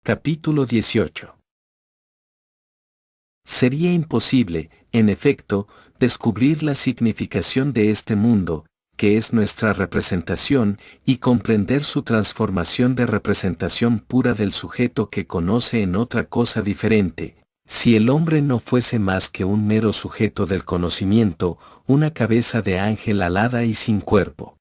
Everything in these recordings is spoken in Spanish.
Capítulo 18. Sería imposible, en efecto, descubrir la significación de este mundo, que es nuestra representación, y comprender su transformación de representación pura del sujeto que conoce en otra cosa diferente, si el hombre no fuese más que un mero sujeto del conocimiento, una cabeza de ángel alada y sin cuerpo.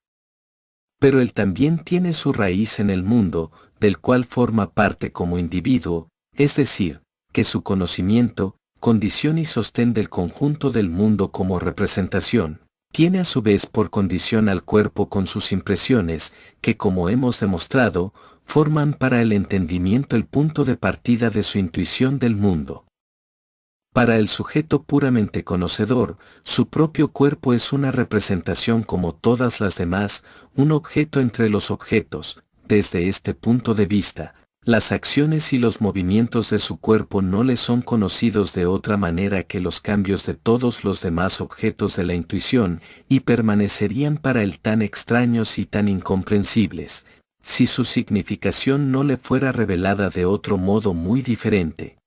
Pero él también tiene su raíz en el mundo, del cual forma parte como individuo, es decir, que su conocimiento, condición y sostén del conjunto del mundo como representación, tiene a su vez por condición al cuerpo con sus impresiones, que como hemos demostrado, forman para el entendimiento el punto de partida de su intuición del mundo. Para el sujeto puramente conocedor, su propio cuerpo es una representación como todas las demás, un objeto entre los objetos. Desde este punto de vista, las acciones y los movimientos de su cuerpo no le son conocidos de otra manera que los cambios de todos los demás objetos de la intuición, y permanecerían para él tan extraños y tan incomprensibles, si su significación no le fuera revelada de otro modo muy diferente.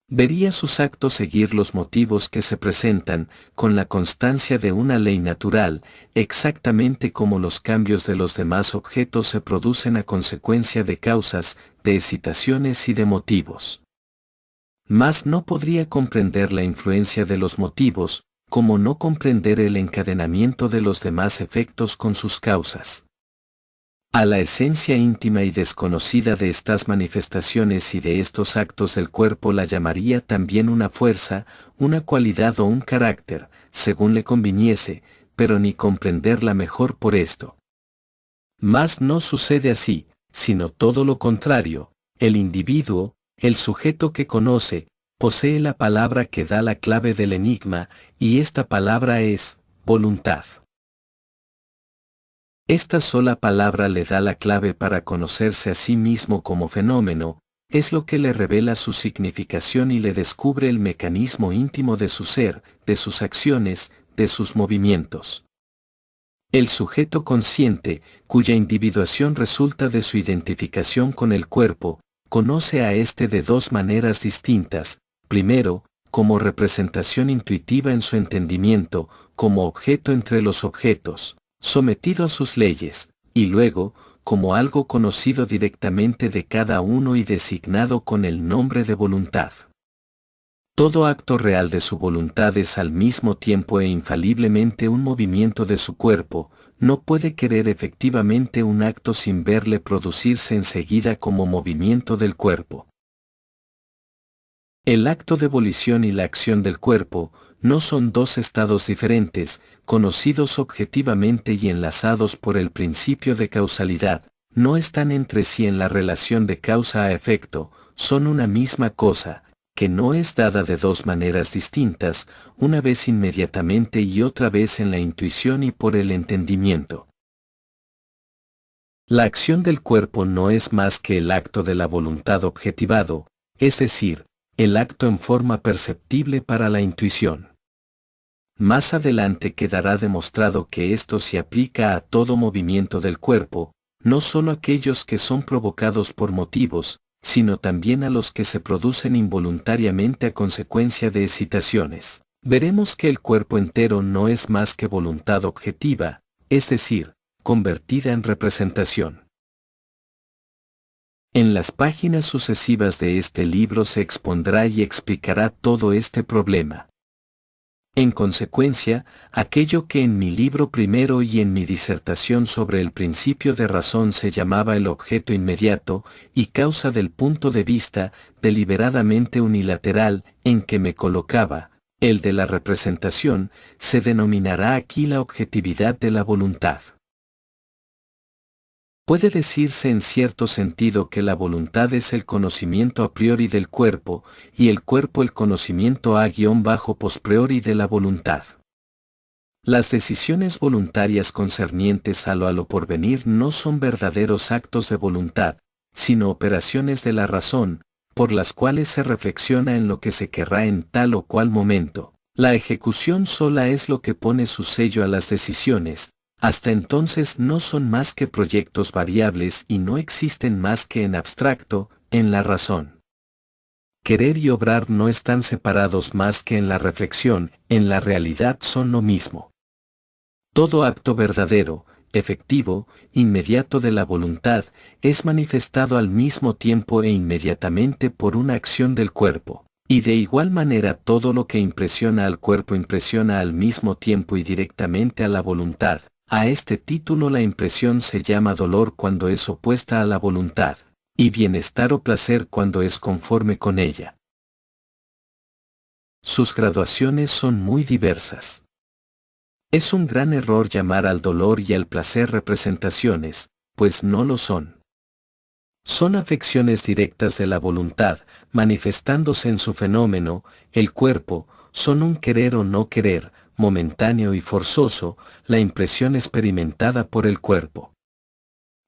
Vería sus actos seguir los motivos que se presentan, con la constancia de una ley natural, exactamente como los cambios de los demás objetos se producen a consecuencia de causas, de excitaciones y de motivos. Mas no podría comprender la influencia de los motivos, como no comprender el encadenamiento de los demás efectos con sus causas. A la esencia íntima y desconocida de estas manifestaciones y de estos actos del cuerpo la llamaría también una fuerza, una cualidad o un carácter, según le conviniese, pero ni comprenderla mejor por esto. Mas no sucede así, sino todo lo contrario, el individuo, el sujeto que conoce, posee la palabra que da la clave del enigma, y esta palabra es voluntad. Esta sola palabra le da la clave para conocerse a sí mismo como fenómeno, es lo que le revela su significación y le descubre el mecanismo íntimo de su ser, de sus acciones, de sus movimientos. El sujeto consciente, cuya individuación resulta de su identificación con el cuerpo, conoce a éste de dos maneras distintas: primero, como representación intuitiva en su entendimiento, como objeto entre los objetos, sometido a sus leyes, y luego, como algo conocido directamente de cada uno y designado con el nombre de voluntad. Todo acto real de su voluntad es al mismo tiempo e infaliblemente un movimiento de su cuerpo, no puede querer efectivamente un acto sin verle producirse enseguida como movimiento del cuerpo. El acto de volición y la acción del cuerpo no son dos estados diferentes, conocidos objetivamente y enlazados por el principio de causalidad, no están entre sí en la relación de causa a efecto, son una misma cosa, que no es dada de dos maneras distintas, una vez inmediatamente y otra vez en la intuición y por el entendimiento. La acción del cuerpo no es más que el acto de la voluntad objetivado, es decir, el acto en forma perceptible para la intuición. Más adelante quedará demostrado que esto se aplica a todo movimiento del cuerpo, no solo aquellos que son provocados por motivos, sino también a los que se producen involuntariamente a consecuencia de excitaciones. Veremos que el cuerpo entero no es más que voluntad objetiva, es decir, convertida en representación. En las páginas sucesivas de este libro se expondrá y explicará todo este problema. En consecuencia, aquello que en mi libro primero y en mi disertación sobre el principio de razón se llamaba el objeto inmediato y causa del punto de vista deliberadamente unilateral en que me colocaba, el de la representación, se denominará aquí la objetividad de la voluntad. Puede decirse en cierto sentido que la voluntad es el conocimiento a priori del cuerpo, y el cuerpo el conocimiento a-posteriori de la voluntad. Las decisiones voluntarias concernientes a lo porvenir no son verdaderos actos de voluntad, sino operaciones de la razón, por las cuales se reflexiona en lo que se querrá en tal o cual momento. La ejecución sola es lo que pone su sello a las decisiones. Hasta entonces no son más que proyectos variables y no existen más que en abstracto, en la razón. Querer y obrar no están separados más que en la reflexión, en la realidad son lo mismo. Todo acto verdadero, efectivo, inmediato de la voluntad, es manifestado al mismo tiempo e inmediatamente por una acción del cuerpo, y de igual manera todo lo que impresiona al cuerpo impresiona al mismo tiempo y directamente a la voluntad. A este título la impresión se llama dolor cuando es opuesta a la voluntad, y bienestar o placer cuando es conforme con ella. Sus graduaciones son muy diversas. Es un gran error llamar al dolor y al placer representaciones, pues no lo son. Son afecciones directas de la voluntad, manifestándose en su fenómeno, el cuerpo, son un querer o no querer, momentáneo y forzoso, la impresión experimentada por el cuerpo.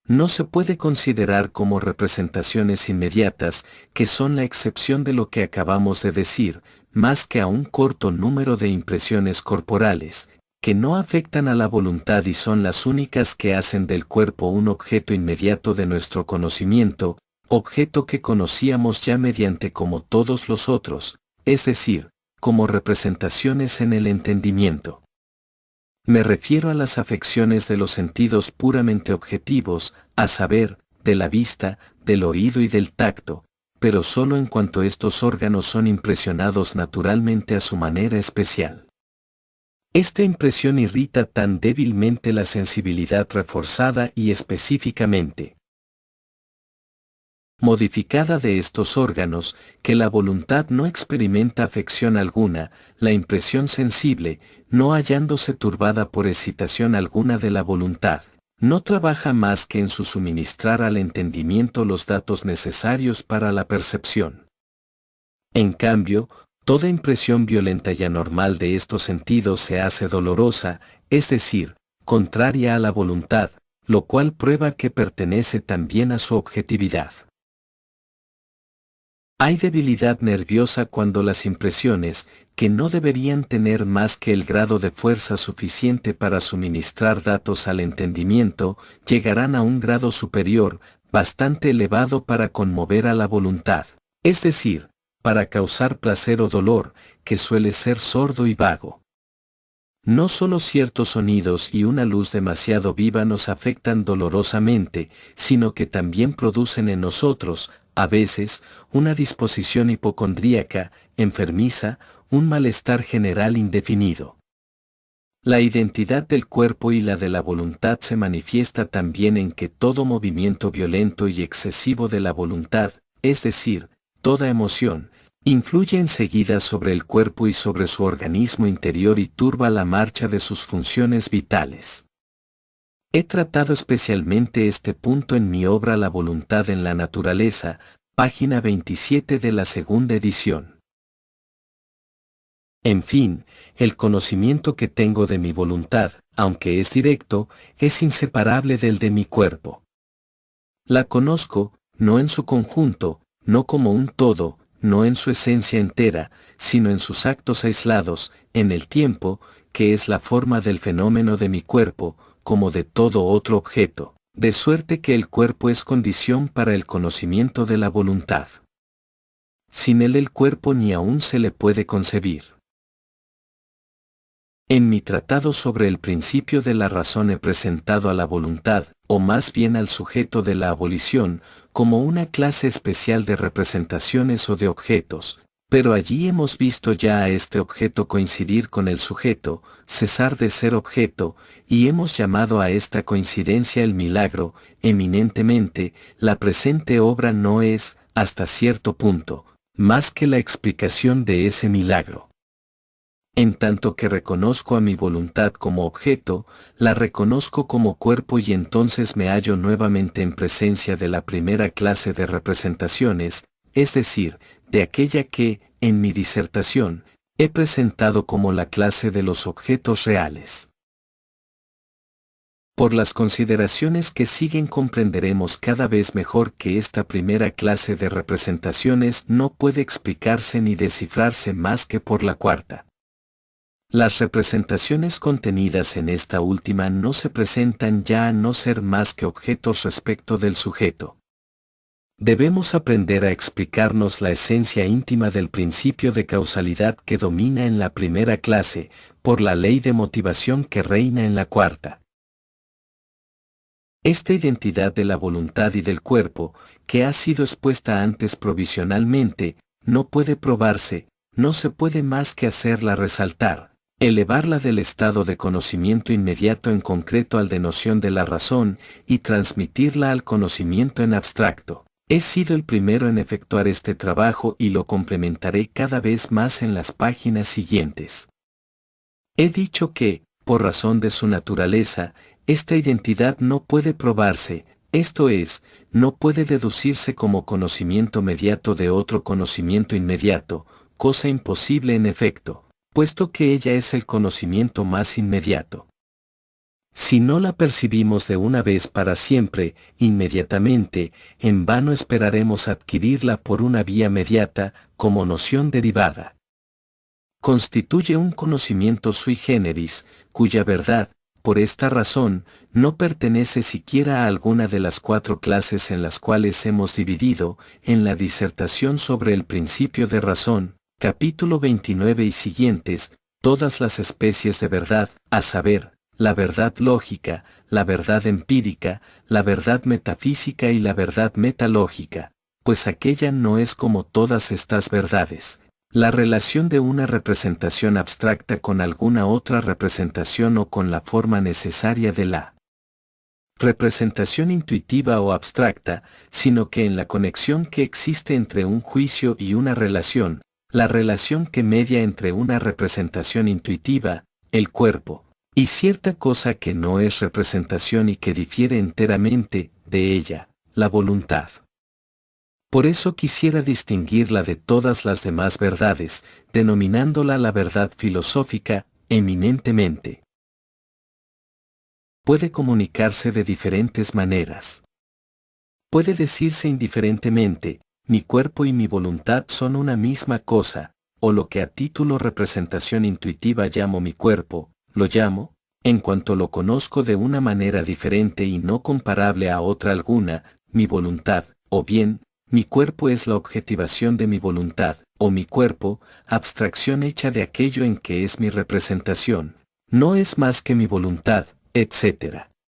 No se puede considerar como representaciones inmediatas, que son la excepción de lo que acabamos de decir, más que a un corto número de impresiones corporales, que no afectan a la voluntad y son las únicas que hacen del cuerpo un objeto inmediato de nuestro conocimiento, objeto que conocíamos ya mediante como todos los otros, es decir, como representaciones en el entendimiento. Me refiero a las afecciones de los sentidos puramente objetivos, a saber, de la vista, del oído y del tacto, pero solo en cuanto estos órganos son impresionados naturalmente a su manera especial. Esta impresión irrita tan débilmente la sensibilidad reforzada y específicamente modificada de estos órganos, que la voluntad no experimenta afección alguna, la impresión sensible, no hallándose turbada por excitación alguna de la voluntad, no trabaja más que en su suministrar al entendimiento los datos necesarios para la percepción. En cambio, toda impresión violenta y anormal de estos sentidos se hace dolorosa, es decir, contraria a la voluntad, lo cual prueba que pertenece también a su objetividad. Hay debilidad nerviosa cuando las impresiones, que no deberían tener más que el grado de fuerza suficiente para suministrar datos al entendimiento, llegarán a un grado superior, bastante elevado para conmover a la voluntad, es decir, para causar placer o dolor, que suele ser sordo y vago. No solo ciertos sonidos y una luz demasiado viva nos afectan dolorosamente, sino que también producen en nosotros, a veces, una disposición hipocondríaca, enfermiza, un malestar general indefinido. La identidad del cuerpo y la de la voluntad se manifiesta también en que todo movimiento violento y excesivo de la voluntad, es decir, toda emoción, influye enseguida sobre el cuerpo y sobre su organismo interior y turba la marcha de sus funciones vitales. He tratado especialmente este punto en mi obra La voluntad en la naturaleza, página 27 de la segunda edición. En fin, el conocimiento que tengo de mi voluntad, aunque es directo, es inseparable del de mi cuerpo. La conozco, no en su conjunto, no como un todo, no en su esencia entera, sino en sus actos aislados, en el tiempo, que es la forma del fenómeno de mi cuerpo, como de todo otro objeto, de suerte que el cuerpo es condición para el conocimiento de la voluntad. Sin él el cuerpo ni aún se le puede concebir. En mi tratado sobre el principio de la razón he presentado a la voluntad, o más bien al sujeto de la abolición, como una clase especial de representaciones o de objetos, pero allí hemos visto ya a este objeto coincidir con el sujeto, cesar de ser objeto, y hemos llamado a esta coincidencia el milagro. Eminentemente, la presente obra no es, hasta cierto punto, más que la explicación de ese milagro. En tanto que reconozco a mi voluntad como objeto, la reconozco como cuerpo y entonces me hallo nuevamente en presencia de la primera clase de representaciones, es decir, de aquella que, en mi disertación, he presentado como la clase de los objetos reales. Por las consideraciones que siguen comprenderemos cada vez mejor que esta primera clase de representaciones no puede explicarse ni descifrarse más que por la cuarta. Las representaciones contenidas en esta última no se presentan ya a no ser más que objetos respecto del sujeto. Debemos aprender a explicarnos la esencia íntima del principio de causalidad que domina en la primera clase, por la ley de motivación que reina en la cuarta. Esta identidad de la voluntad y del cuerpo, que ha sido expuesta antes provisionalmente, no puede probarse, no se puede más que hacerla resaltar, elevarla del estado de conocimiento inmediato en concreto al de noción de la razón y transmitirla al conocimiento en abstracto. He sido el primero en efectuar este trabajo y lo complementaré cada vez más en las páginas siguientes. He dicho que, por razón de su naturaleza, esta identidad no puede probarse, esto es, no puede deducirse como conocimiento mediato de otro conocimiento inmediato, cosa imposible en efecto, puesto que ella es el conocimiento más inmediato. Si no la percibimos de una vez para siempre, inmediatamente, en vano esperaremos adquirirla por una vía mediata, como noción derivada. Constituye un conocimiento sui generis, cuya verdad, por esta razón, no pertenece siquiera a alguna de las cuatro clases en las cuales hemos dividido, en la disertación sobre el principio de razón, capítulo 29 y siguientes, todas las especies de verdad, a saber, la verdad lógica, la verdad empírica, la verdad metafísica y la verdad metalógica, pues aquella no es como todas estas verdades. La relación de una representación abstracta con alguna otra representación o con la forma necesaria de la representación intuitiva o abstracta, sino que en la conexión que existe entre un juicio y una relación, la relación que media entre una representación intuitiva, el cuerpo, y cierta cosa que no es representación y que difiere enteramente de ella, la voluntad. Por eso quisiera distinguirla de todas las demás verdades, denominándola la verdad filosófica, eminentemente. Puede comunicarse de diferentes maneras. Puede decirse indiferentemente, mi cuerpo y mi voluntad son una misma cosa, o lo que a título representación intuitiva llamo mi cuerpo, lo llamo, en cuanto lo conozco de una manera diferente y no comparable a otra alguna, mi voluntad, o bien, mi cuerpo es la objetivación de mi voluntad, o mi cuerpo, abstracción hecha de aquello en que es mi representación, no es más que mi voluntad, etc.